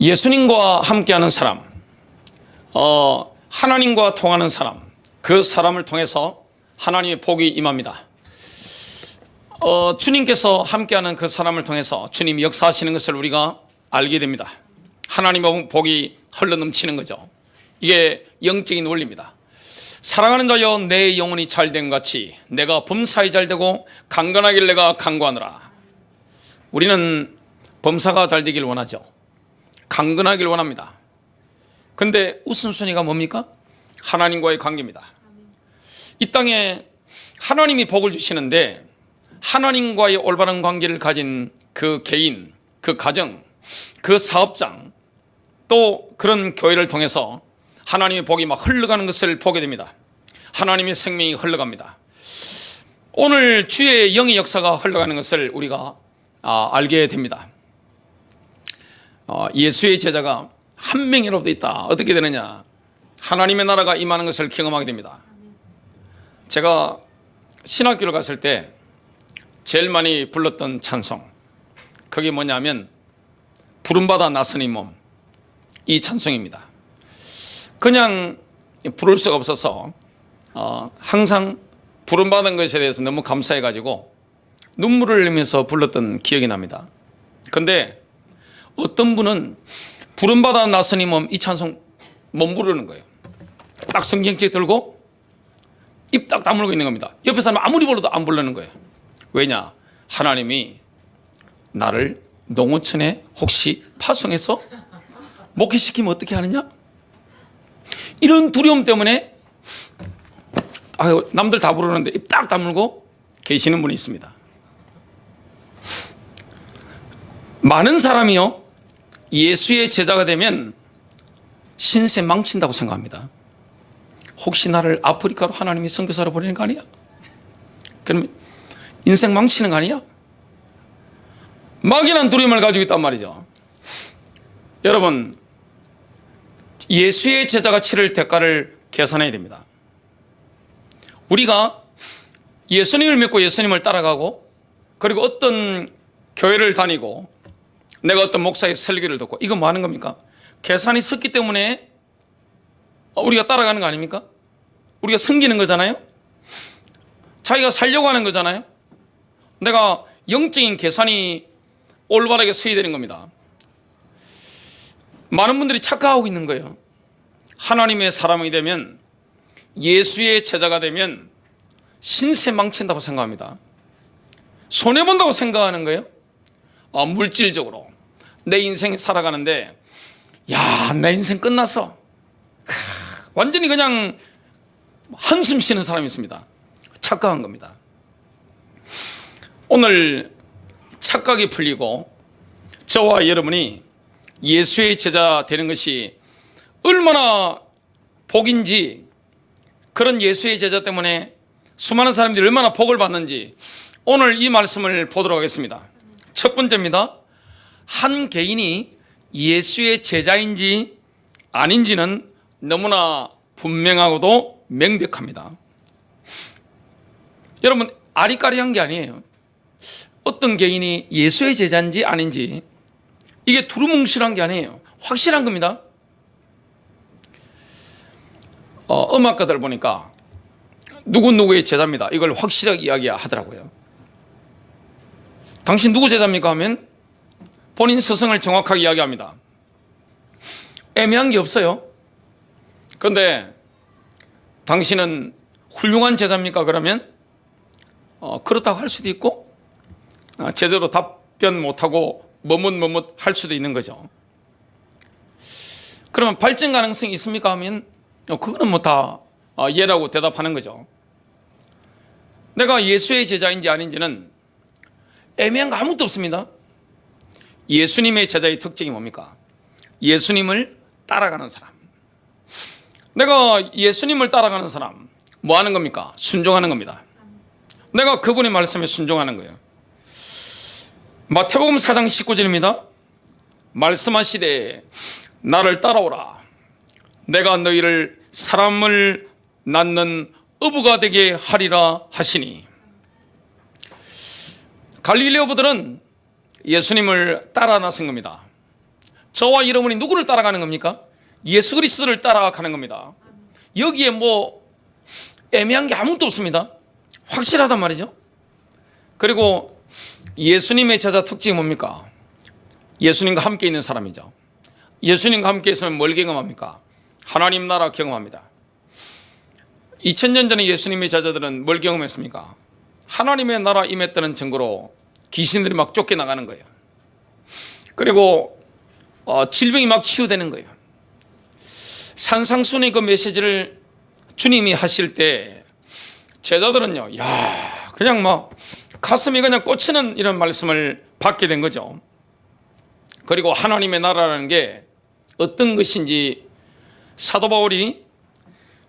예수님과 함께하는 사람, 하나님과 통하는 사람, 그 사람을 통해서 하나님의 복이 임합니다. 주님께서 함께하는 그 사람을 통해서 주님이 역사하시는 것을 우리가 알게 됩니다. 하나님의 복이 흘러넘치는 거죠. 이게 영적인 원리입니다. 사랑하는 자여, 내 영혼이 잘된 같이 내가 범사에 잘되고 강건하길 내가 강구하노라. 우리는 범사가 잘되길 원하죠. 강건하길 원합니다. 근데 우선순위가 뭡니까? 하나님과의 관계입니다. 이 땅에 하나님이 복을 주시는데 하나님과의 올바른 관계를 가진 그 개인, 그 가정, 그 사업장, 또 그런 교회를 통해서 하나님의 복이 막 흘러가는 것을 보게 됩니다. 하나님의 생명이 흘러갑니다. 오늘 주의 영의 역사가 흘러가는 것을 우리가 알게 됩니다. 예수의 제자가 한 명이라도 있다. 어떻게 되느냐? 하나님의 나라가 임하는 것을 경험하게 됩니다. 제가 신학교를 갔을 때 제일 많이 불렀던 찬송, 그게 뭐냐면 부름받아 나서니 몸, 이 찬송입니다. 그냥 부를 수가 없어서 항상 부름받은 것에 대해서 너무 감사해가지고 눈물을 흘리면서 불렀던 기억이 납니다. 그런데 어떤 분은 부름받아 나서니 몸, 이 찬송 못 부르는 거예요. 딱 성경책 들고 입 딱 다물고 있는 겁니다. 옆에 사람 아무리 불러도 안 부르는 거예요. 왜냐? 하나님이 나를 농어촌에 혹시 파송해서 목회시키면 어떻게 하느냐? 이런 두려움 때문에 남들 다 부르는데 입 딱 다물고 계시는 분이 있습니다. 많은 사람이요, 예수의 제자가 되면 신세 망친다고 생각합니다. 혹시 나를 아프리카로 하나님이 선교사로 보내는 거 아니야? 그러면 인생 망치는 거 아니야? 막연한 두려움을 가지고 있단 말이죠. 여러분, 예수의 제자가 치를 대가를 계산해야 됩니다. 우리가 예수님을 믿고 예수님을 따라가고, 그리고 어떤 교회를 다니고 내가 어떤 목사의 설교를 듣고, 이거 뭐 하는 겁니까? 계산이 섰기 때문에 우리가 따라가는 거 아닙니까? 우리가 섬기는 거잖아요. 자기가 살려고 하는 거잖아요. 내가 영적인 계산이 올바르게 서야 되는 겁니다. 많은 분들이 착각하고 있는 거예요. 하나님의 사람이 되면, 예수의 제자가 되면 신세 망친다고 생각합니다. 손해본다고 생각하는 거예요. 물질적으로 내 인생이 살아가는데, 야, 내 인생 끝났어. 완전히 그냥 한숨 쉬는 사람이 있습니다. 착각한 겁니다. 오늘 착각이 풀리고 저와 여러분이 예수의 제자 되는 것이 얼마나 복인지, 그런 예수의 제자 때문에 수많은 사람들이 얼마나 복을 받는지 오늘 이 말씀을 보도록 하겠습니다. 첫 번째입니다. 한 개인이 예수의 제자인지 아닌지는 너무나 분명하고도 명백합니다. 여러분, 아리까리한 게 아니에요. 어떤 개인이 예수의 제자인지 아닌지, 이게 두루뭉실한 게 아니에요. 확실한 겁니다. 음악가들 보니까 누구누구의 제자입니다, 이걸 확실하게 이야기하더라고요. 당신 누구 제자입니까? 하면 본인 서성을 정확하게 이야기합니다. 애매한 게 없어요. 그런데 당신은 훌륭한 제자입니까? 그러면 그렇다고 할 수도 있고, 제대로 답변 못하고 머뭇머뭇 할 수도 있는 거죠. 그러면 발전 가능성이 있습니까? 하면 그거는 뭐 다 예라고 대답하는 거죠. 내가 예수의 제자인지 아닌지는 애매한 거 아무것도 없습니다. 예수님의 제자의 특징이 뭡니까? 예수님을 따라가는 사람. 내가 예수님을 따라가는 사람, 뭐 하는 겁니까? 순종하는 겁니다. 내가 그분의 말씀에 순종하는 거예요. 마태복음 4장 19절입니다. 말씀하시되 나를 따라오라. 내가 너희를 사람을 낳는 어부가 되게 하리라 하시니. 갈릴리 어부들은 예수님을 따라 나선 겁니다. 저와 여러분이 누구를 따라가는 겁니까? 예수 그리스도를 따라가는 겁니다. 여기에 뭐 애매한 게 아무것도 없습니다. 확실하단 말이죠. 그리고 예수님의 제자 특징이 뭡니까? 예수님과 함께 있는 사람이죠. 예수님과 함께 있으면 뭘 경험합니까? 하나님 나라 경험합니다. 2000년 전에 예수님의 제자들은 뭘 경험했습니까? 하나님의 나라 임했다는 증거로 귀신들이 막 쫓겨나가는 거예요. 그리고 질병이 막 치유되는 거예요. 산상순의 그 메시지를 주님이 하실 때 제자들은요, 그냥 막 가슴이 그냥 꽂히는 이런 말씀을 받게 된 거죠. 그리고 하나님의 나라라는 게 어떤 것인지 사도 바울이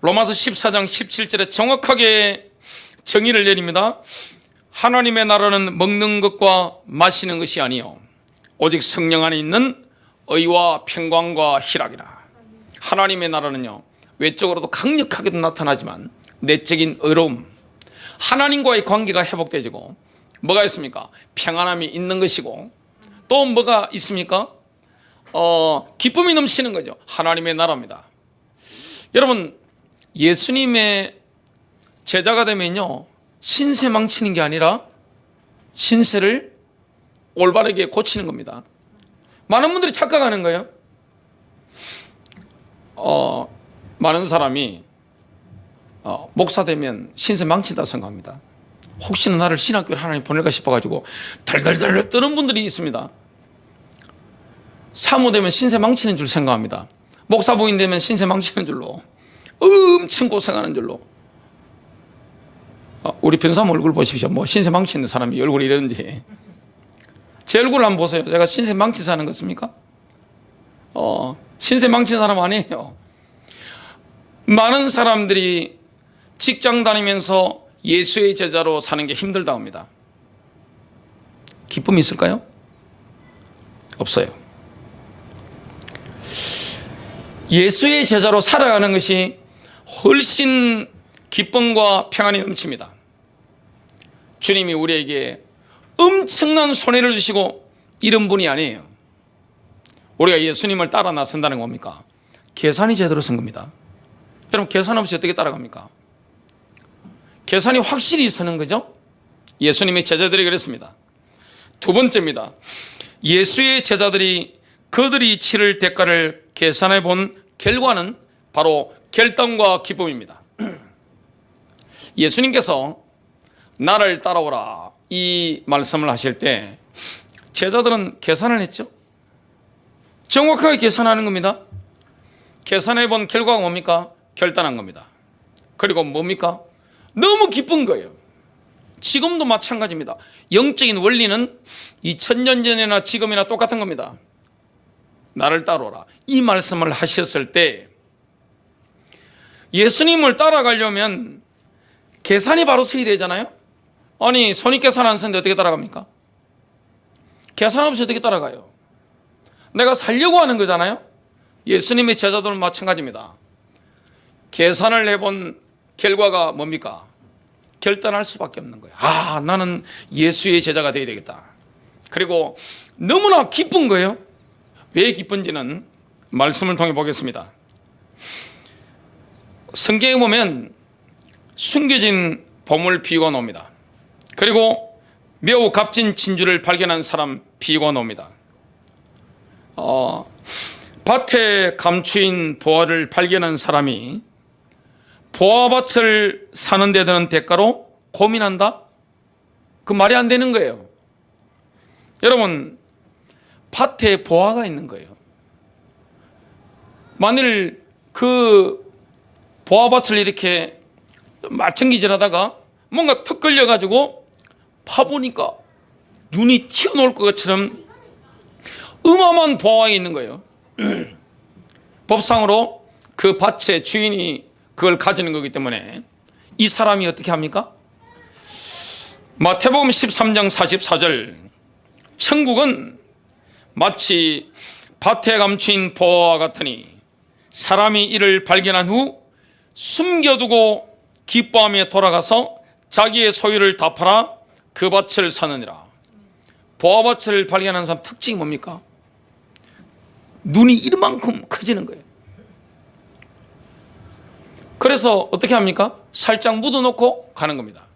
로마서 14장 17절에 정확하게 정의를 내립니다. 하나님의 나라는 먹는 것과 마시는 것이 아니요 오직 성령 안에 있는 의와 평강과 희락이라. 하나님의 나라는요, 외적으로도 강력하게도 나타나지만 내적인 의로움, 하나님과의 관계가 회복되지고, 뭐가 있습니까? 평안함이 있는 것이고, 또 뭐가 있습니까? 기쁨이 넘치는 거죠. 하나님의 나라입니다. 여러분, 예수님의 제자가 되면요, 신세 망치는 게 아니라 신세를 올바르게 고치는 겁니다. 많은 분들이 착각하는 거예요. 많은 사람이 목사 되면 신세 망친다 생각합니다. 혹시나 나를 신학교를 하나님 보낼까 싶어가지고 달달달 떠는 분들이 있습니다. 사모 되면 신세 망치는 줄 생각합니다. 목사 부인 되면 신세 망치는 줄로 엄청 고생하는 줄로. 우리 변사모 얼굴 보십시오. 뭐 신세 망치는 사람이 얼굴이 이러는지. 제 얼굴 한번 보세요. 제가 신세 망치서 하는 것입니까? 신세 망친 사람 아니에요. 많은 사람들이 직장 다니면서 예수의 제자로 사는 게 힘들다 합니다. 기쁨이 있을까요? 없어요. 예수의 제자로 살아가는 것이 훨씬 기쁨과 평안이 넘칩니다. 주님이 우리에게 엄청난 손해를 주시고 이런 분이 아니에요. 우리가 예수님을 따라 나선다는 겁니까? 계산이 제대로 쓴 겁니다. 여러분, 계산 없이 어떻게 따라갑니까? 계산이 확실히 서는 거죠. 예수님의 제자들이 그랬습니다. 두 번째입니다. 예수의 제자들이 그들이 치를 대가를 계산해 본 결과는 바로 결단과 기쁨입니다. 예수님께서 나를 따라오라 이 말씀을 하실 때 제자들은 계산을 했죠. 정확하게 계산하는 겁니다. 계산해 본 결과가 뭡니까? 결단한 겁니다. 그리고 뭡니까? 너무 기쁜 거예요. 지금도 마찬가지입니다. 영적인 원리는 2000년 전이나 지금이나 똑같은 겁니다. 나를 따라오라 이 말씀을 하셨을 때 예수님을 따라가려면 계산이 바로 서야 되잖아요. 아니, 손익계산 안 쓰는데 어떻게 따라갑니까? 계산 없이 어떻게 따라가요? 내가 살려고 하는 거잖아요. 예수님의 제자들은 마찬가지입니다. 계산을 해본 결과가 뭡니까? 결단할 수밖에 없는 거예요. 나는 예수의 제자가 되어야 되겠다. 그리고 너무나 기쁜 거예요. 왜 기쁜지는 말씀을 통해 보겠습니다. 성경에 보면 숨겨진 보물 비유가 나옵니다. 그리고 매우 값진 진주를 발견한 사람 비유가 나옵니다. 밭에 감추인 보화를 발견한 사람이 보화밭을 사는 데 드는 대가로 고민한다? 그 말이 안 되는 거예요. 여러분, 밭에 보화가 있는 거예요. 만일 그 보화밭을 이렇게 마청기질하다가 뭔가 턱 걸려가지고 파보니까 눈이 튀어나올 것처럼 어마어마한 보화가 있는 거예요. 법상으로 그 밭의 주인이 그걸 가지는 거기 때문에 이 사람이 어떻게 합니까? 마태복음 13장 44절 천국은 마치 밭에 감추인 보화와 같으니 사람이 이를 발견한 후 숨겨두고 기뻐하며 돌아가서 자기의 소유를 다 팔아 그 밭을 사느니라. 보화밭을 발견한 사람 특징이 뭡니까? 눈이 이만큼 커지는 거예요. 그래서 어떻게 합니까? 살짝 묻어놓고 가는 겁니다.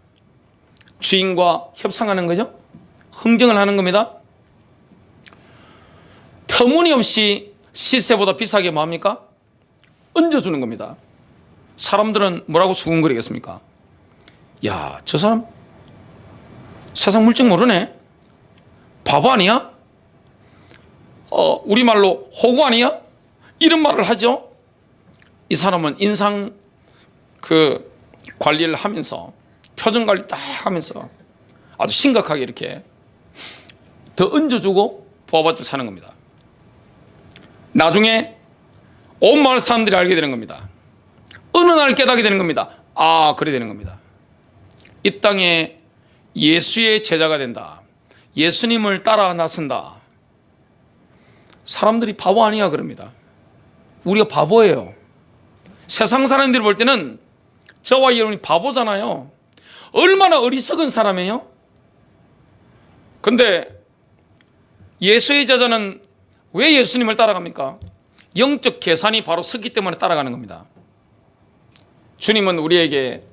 주인과 협상하는 거죠. 흥정을 하는 겁니다. 터무니없이 시세보다 비싸게 뭐합니까? 얹어주는 겁니다. 사람들은 뭐라고 수군거리겠습니까? 야, 저 사람 세상 물정 모르네. 바보 아니야? 우리말로 호구 아니야? 이런 말을 하죠. 이 사람은 인상 관리를 하면서 표정 관리 딱 하면서 아주 심각하게 이렇게 더 얹어주고 보호받고 사는 겁니다. 나중에 온 마을 사람들이 알게 되는 겁니다. 어느 날 깨닫게 되는 겁니다. 아, 그래 되는 겁니다. 이 땅에 예수의 제자가 된다. 예수님을 따라 나선다. 사람들이 바보 아니야 그럽니다. 우리가 바보예요. 세상 사람들이 볼 때는 저와 여러분이 바보잖아요. 얼마나 어리석은 사람이에요. 근데 예수의 제자는 왜 예수님을 따라갑니까? 영적 계산이 바로 섰기 때문에 따라가는 겁니다. 주님은 우리에게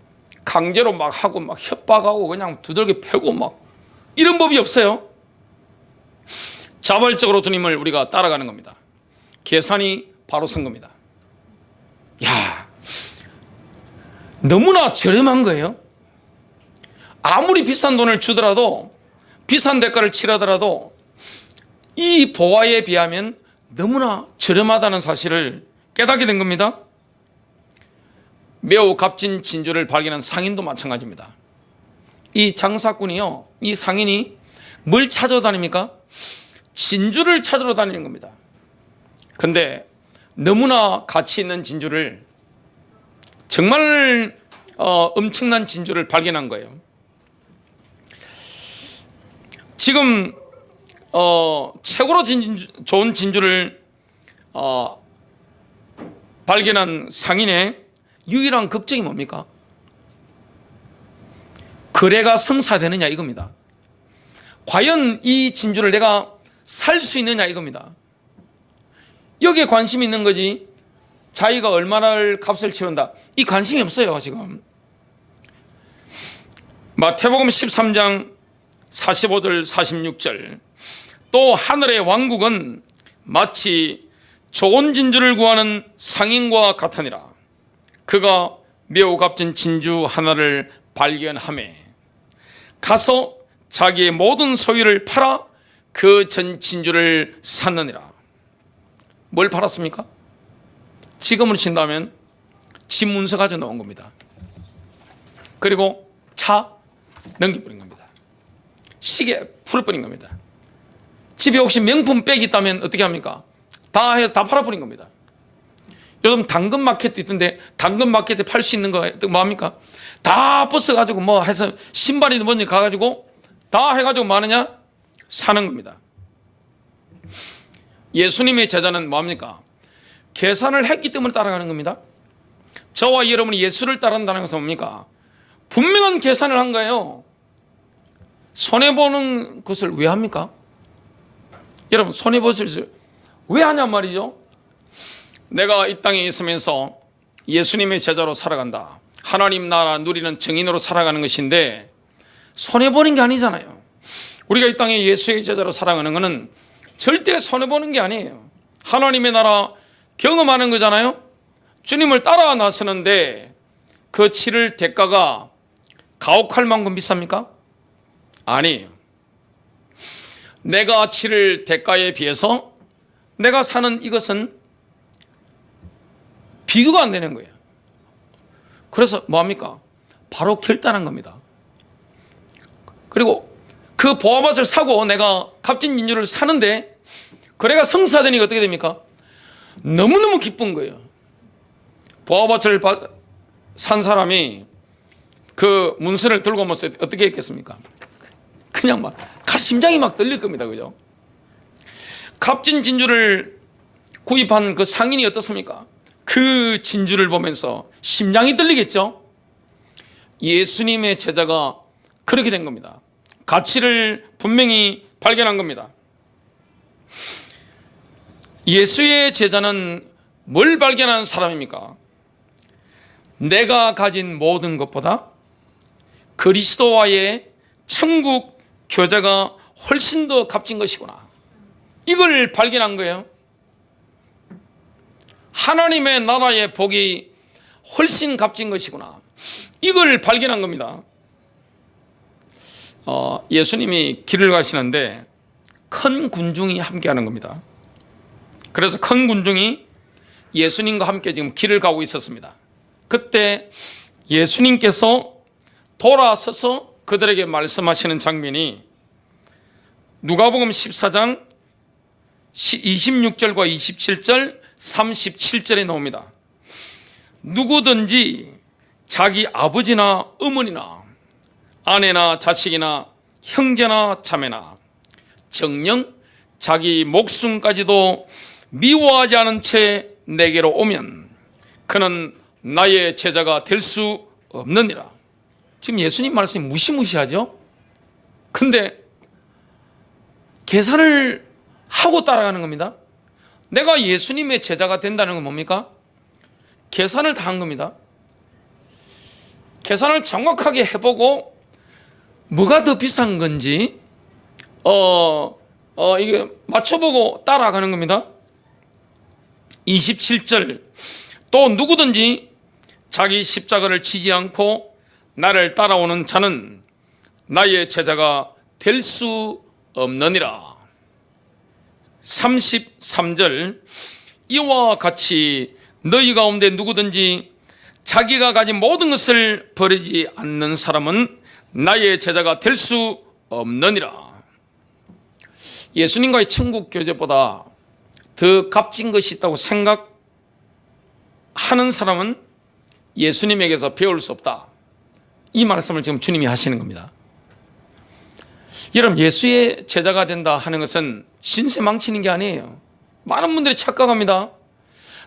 강제로 막 하고 막 협박하고 그냥 두들겨 패고 막 이런 법이 없어요. 자발적으로 주님을 우리가 따라가는 겁니다. 계산이 바로 선 겁니다. 야, 너무나 저렴한 거예요. 아무리 비싼 돈을 주더라도, 비싼 대가를 치르더라도 이 보화에 비하면 너무나 저렴하다는 사실을 깨닫게 된 겁니다. 매우 값진 진주를 발견한 상인도 마찬가지입니다. 이 장사꾼이요, 이 상인이 뭘 찾아다닙니까? 진주를 찾으러 다니는 겁니다. 근데 너무나 가치 있는 진주를, 정말 엄청난 진주를 발견한 거예요. 지금 최고로 좋은 진주를 발견한 상인의 유일한 걱정이 뭡니까? 거래가 성사되느냐 이겁니다. 과연 이 진주를 내가 살 수 있느냐 이겁니다. 여기에 관심이 있는 거지 자기가 얼마나 값을 치른다 이 관심이 없어요. 지금 마태복음 13장 45절 46절 또 하늘의 왕국은 마치 좋은 진주를 구하는 상인과 같으니라. 그가 매우 값진 진주 하나를 발견하매 가서 자기의 모든 소유를 팔아 그 전 진주를 샀느니라. 뭘 팔았습니까? 지금으로 친다면 집 문서 가지고 나온 겁니다. 그리고 차 넘겨버린 겁니다. 시계 풀어버린 겁니다. 집에 혹시 명품 백이 있다면 어떻게 합니까? 다 팔아버린 겁니다. 요즘 당근마켓도 있던데 당근마켓에 팔 수 있는 거 뭐합니까? 다 벗어가지고 뭐 해서 신발이든 뭔지 가가지고 다 해가지고 뭐 하느냐? 사는 겁니다. 예수님의 제자는 뭐합니까? 계산을 했기 때문에 따라가는 겁니다. 저와 여러분이 예수를 따른다는 것은 뭡니까? 분명한 계산을 한 거예요. 손해보는 것을 왜 합니까? 여러분 손해보실 왜 하냔 말이죠. 내가 이 땅에 있으면서 예수님의 제자로 살아간다. 하나님 나라 누리는 증인으로 살아가는 것인데 손해보는 게 아니잖아요. 우리가 이 땅에 예수의 제자로 살아가는 것은 절대 손해보는 게 아니에요. 하나님의 나라 경험하는 거잖아요. 주님을 따라 나서는데 그 치를 대가가 가혹할 만큼 비쌉니까? 아니에요. 내가 치를 대가에 비해서 내가 사는 이것은 비교가 안 되는 거예요. 그래서 뭐합니까? 바로 결단한 겁니다. 그리고 그 보화밭을 사고 내가 값진 진주를 사는데 거래가 성사되니까 어떻게 됩니까? 너무너무 기쁜 거예요. 보화밭을 산 사람이 그 문서를 들고 오면서 어떻게 했겠습니까? 그냥 막 심장이 막 떨릴 겁니다. 그죠? 값진 진주를 구입한 그 상인이 어떻습니까? 그 진주를 보면서 심장이 떨리겠죠? 예수님의 제자가 그렇게 된 겁니다. 가치를 분명히 발견한 겁니다. 예수의 제자는 뭘 발견한 사람입니까? 내가 가진 모든 것보다 그리스도와의 천국 교제가 훨씬 더 값진 것이구나. 이걸 발견한 거예요. 하나님의 나라의 복이 훨씬 값진 것이구나. 이걸 발견한 겁니다. 예수님이 길을 가시는데 큰 군중이 함께하는 겁니다. 그래서 큰 군중이 예수님과 함께 지금 길을 가고 있었습니다. 그때 예수님께서 돌아서서 그들에게 말씀하시는 장면이 누가복음 14장 26절과 27절 37절에 나옵니다. 누구든지 자기 아버지나 어머니나 아내나 자식이나 형제나 자매나 정녕 자기 목숨까지도 미워하지 않은 채 내게로 오면 그는 나의 제자가 될 수 없느니라. 지금 예수님 말씀이 무시무시하죠? 근데 계산을 하고 따라가는 겁니다. 내가 예수님의 제자가 된다는 건 뭡니까? 계산을 다 한 겁니다. 계산을 정확하게 해보고 뭐가 더 비싼 건지 이게 맞춰보고 따라가는 겁니다. 27절 또 누구든지 자기 십자가를 지지 않고 나를 따라오는 자는 나의 제자가 될 수 없느니라. 33절 이와 같이 너희 가운데 누구든지 자기가 가진 모든 것을 버리지 않는 사람은 나의 제자가 될 수 없느니라. 예수님과의 천국 교제보다 더 값진 것이 있다고 생각하는 사람은 예수님에게서 배울 수 없다. 이 말씀을 지금 주님이 하시는 겁니다. 여러분, 예수의 제자가 된다 하는 것은 신세 망치는 게 아니에요. 많은 분들이 착각합니다.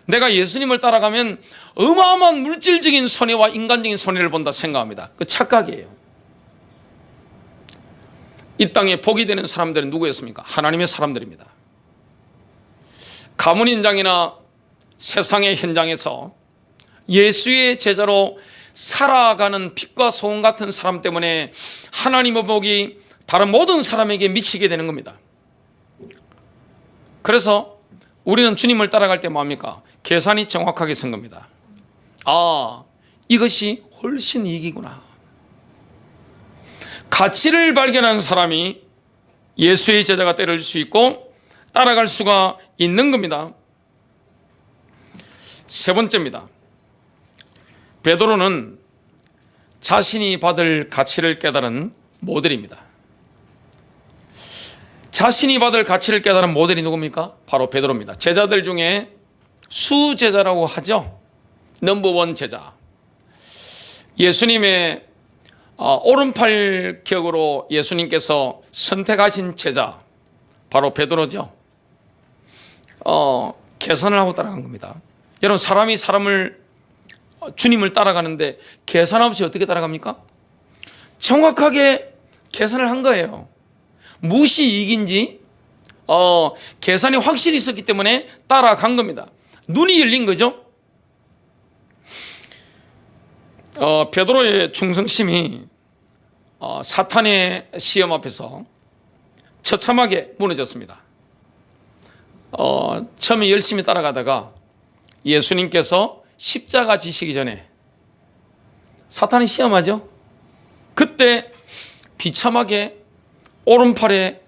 내가 예수님을 따라가면 어마어마한 물질적인 손해와 인간적인 손해를 본다 생각합니다. 그 착각이에요. 이 땅에 복이 되는 사람들은 누구였습니까? 하나님의 사람들입니다. 가문 현장이나 세상의 현장에서 예수의 제자로 살아가는 빛과 소금 같은 사람 때문에 하나님의 복이 다른 모든 사람에게 미치게 되는 겁니다. 그래서 우리는 주님을 따라갈 때 뭐합니까? 계산이 정확하게 쓴 겁니다. 이것이 훨씬 이익이구나. 가치를 발견한 사람이 예수의 제자가 되어줄 수 있고 따라갈 수가 있는 겁니다. 세 번째입니다. 베드로는 자신이 받을 가치를 깨달은 모델입니다. 자신이 받을 가치를 깨달은 모델이 누굽니까? 바로 베드로입니다. 제자들 중에 수제자라고 하죠. 넘버원 제자. 예수님의 오른팔 격으로 예수님께서 선택하신 제자 바로 베드로죠. 계산을 하고 따라간 겁니다. 여러분, 사람이 주님을 따라가는데 계산 없이 어떻게 따라갑니까? 정확하게 계산을 한 거예요. 무엇이 이익인지 계산이 확실히 있었기 때문에 따라간 겁니다. 눈이 열린 거죠. 베드로의 충성심이 사탄의 시험 앞에서 처참하게 무너졌습니다. 처음에 열심히 따라가다가 예수님께서 십자가 지시기 전에 사탄이 시험하죠. 그때 비참하게 오른팔의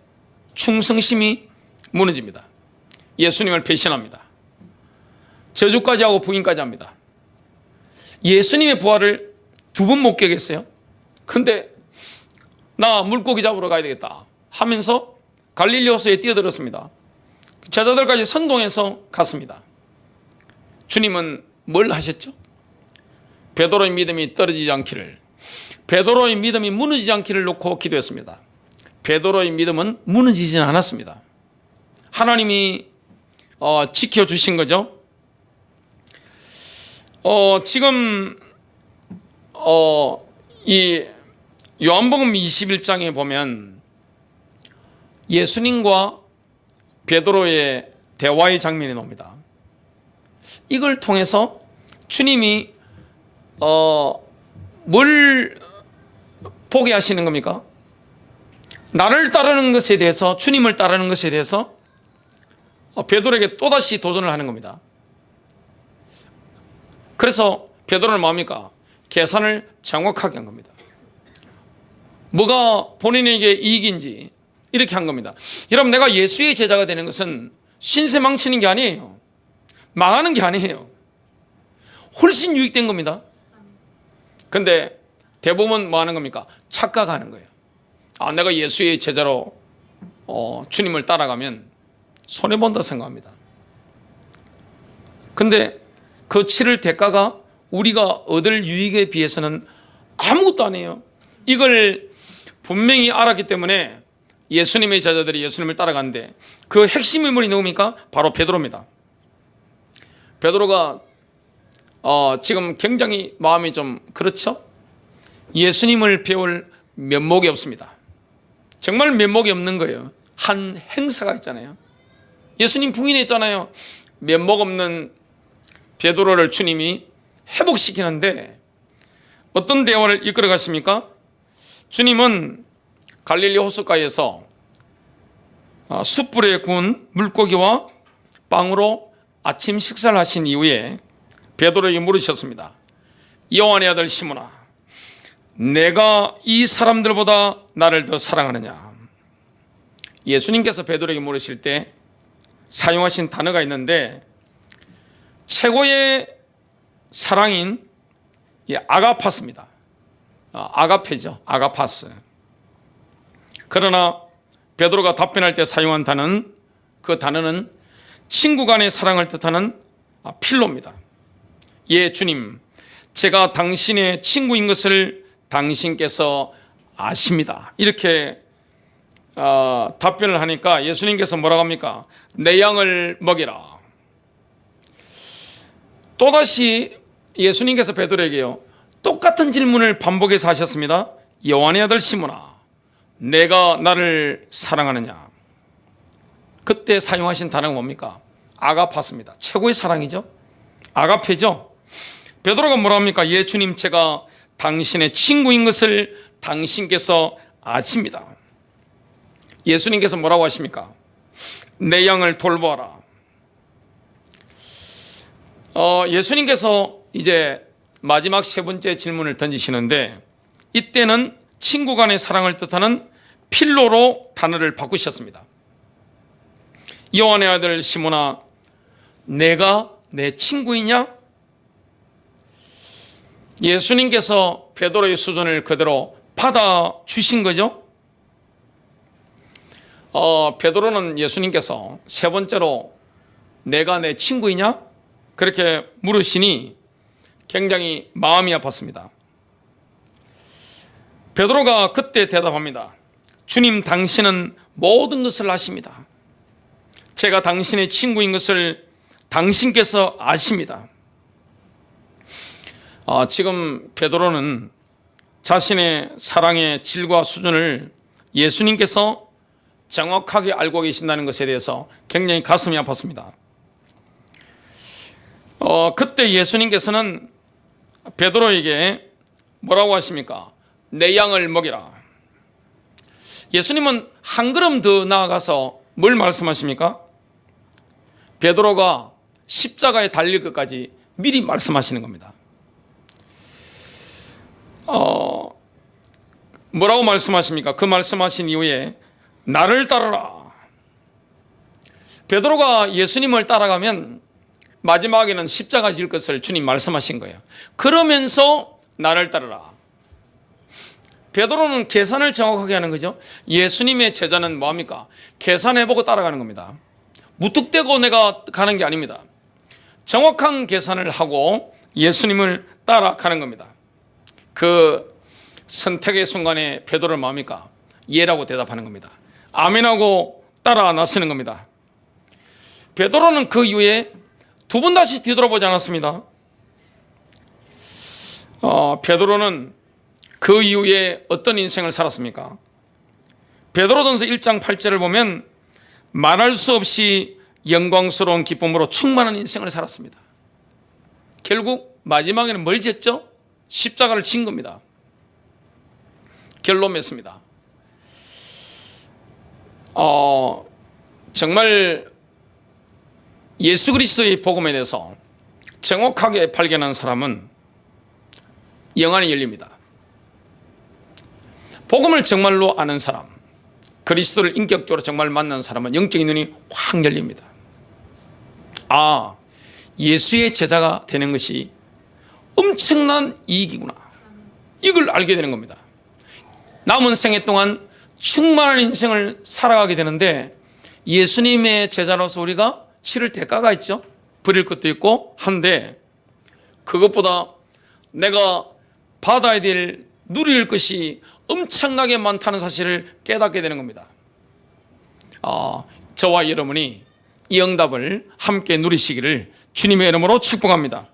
충성심이 무너집니다. 예수님을 배신합니다. 저주까지 하고 부인까지 합니다. 예수님의 부활을 2번 목격했어요. 그런데 나 물고기 잡으러 가야 되겠다 하면서 갈릴리 호수에 뛰어들었습니다. 제자들까지 선동해서 갔습니다. 주님은 뭘 하셨죠? 베드로의 믿음이 떨어지지 않기를, 베드로의 믿음이 무너지지 않기를 놓고 기도했습니다. 베드로의 믿음은 무너지지는 않았습니다. 하나님이 지켜주신 거죠. 지금 이 요한복음 21장에 보면 예수님과 베드로의 대화의 장면이 나옵니다. 이걸 통해서 주님이 뭘 보게 하시는 겁니까? 나를 따르는 것에 대해서, 주님을 따르는 것에 대해서 베드로에게 또다시 도전을 하는 겁니다. 그래서 베드로는 뭐합니까? 계산을 정확하게 한 겁니다. 뭐가 본인에게 이익인지 이렇게 한 겁니다. 여러분, 내가 예수의 제자가 되는 것은 신세 망치는 게 아니에요. 망하는 게 아니에요. 훨씬 유익된 겁니다. 근데 대부분 뭐 하는 겁니까? 착각하는 거예요. 내가 예수의 제자로 주님을 따라가면 손해본다 생각합니다. 근데 그 치를 대가가 우리가 얻을 유익에 비해서는 아무것도 아니에요. 이걸 분명히 알았기 때문에 예수님의 제자들이 예수님을 따라가는데 그 핵심 인물이 누굽니까? 바로 베드로입니다. 베드로가 지금 굉장히 마음이 좀 그렇죠? 예수님을 배울 면목이 없습니다. 정말 면목이 없는 거예요. 한 행사가 있잖아요. 예수님 부인했잖아요. 면목 없는 베드로를 주님이 회복시키는데 어떤 대화를 이끌어 갔습니까? 주님은 갈릴리 호숫가에서 숯불에 구운 물고기와 빵으로 아침 식사를 하신 이후에 베드로에게 물으셨습니다. 요한의 아들 시몬아, 내가 이 사람들보다 나를 더 사랑하느냐? 예수님께서 베드로에게 물으실 때 사용하신 단어가 있는데 최고의 사랑인 아가파스입니다. 아가페죠. 아가파스. 그러나 베드로가 답변할 때 사용한 단어는, 그 단어는 친구 간의 사랑을 뜻하는 필로입니다. 예, 주님, 제가 당신의 친구인 것을 당신께서 아십니다. 이렇게 답변을 하니까 예수님께서 뭐라고 합니까? 내 양을 먹이라. 또다시 예수님께서 베드로에게요, 똑같은 질문을 반복해서 하셨습니다. 요한의 아들 시몬아, 내가 나를 사랑하느냐? 그때 사용하신 단어가 뭡니까? 아가파스입니다. 최고의 사랑이죠. 아가페죠. 베드로가 뭐라 합니까? 예, 주님, 제가 당신의 친구인 것을 당신께서 아십니다. 예수님께서 뭐라고 하십니까? 내 양을 돌보아라. 예수님께서 이제 마지막 세 번째 질문을 던지시는데 이때는 친구 간의 사랑을 뜻하는 필로로 단어를 바꾸셨습니다. 요한의 아들 시몬아, 내가 내 친구이냐? 예수님께서 베드로의 수준을 그대로 받아주신 거죠. 베드로는 예수님께서 세 번째로 내가 내 친구이냐? 그렇게 물으시니 굉장히 마음이 아팠습니다. 베드로가 그때 대답합니다. 주님, 당신은 모든 것을 아십니다. 제가 당신의 친구인 것을 당신께서 아십니다. 지금 베드로는 자신의 사랑의 질과 수준을 예수님께서 정확하게 알고 계신다는 것에 대해서 굉장히 가슴이 아팠습니다. 그때 예수님께서는 베드로에게 뭐라고 하십니까? 내 양을 먹이라. 예수님은 한 걸음 더 나아가서 뭘 말씀하십니까? 베드로가 십자가에 달릴 것까지 미리 말씀하시는 겁니다. 뭐라고 말씀하십니까? 그 말씀하신 이후에 나를 따르라. 베드로가 예수님을 따라가면 마지막에는 십자가 질 것을 주님 말씀하신 거예요. 그러면서 나를 따르라. 베드로는 계산을 정확하게 하는 거죠. 예수님의 제자는 뭐합니까? 계산해보고 따라가는 겁니다. 무턱대고 내가 가는 게 아닙니다. 정확한 계산을 하고 예수님을 따라가는 겁니다. 그 선택의 순간에 베드로는 뭐합니까? 예라고 대답하는 겁니다. 아멘하고 따라 나서는 겁니다. 베드로는 그 이후에 두 번 다시 뒤돌아보지 않았습니다. 베드로는 그 이후에 어떤 인생을 살았습니까? 베드로전서 1장 8절을 보면 말할 수 없이 영광스러운 기쁨으로 충만한 인생을 살았습니다. 결국 마지막에는 뭘 졌죠? 십자가를 진 겁니다. 결론 맺습니다. 정말 예수 그리스도의 복음에 대해서 정확하게 발견한 사람은 영안이 열립니다. 복음을 정말로 아는 사람, 그리스도를 인격적으로 정말 만난 사람은 영적인 눈이 확 열립니다. 아, 예수의 제자가 되는 것이 엄청난 이익이구나, 이걸 알게 되는 겁니다. 남은 생애 동안 충만한 인생을 살아가게 되는데, 예수님의 제자로서 우리가 치를 대가가 있죠. 버릴 것도 있고 한데, 그것보다 내가 받아야 될, 누릴 것이 엄청나게 많다는 사실을 깨닫게 되는 겁니다. 저와 여러분이 이 응답을 함께 누리시기를 주님의 이름으로 축복합니다.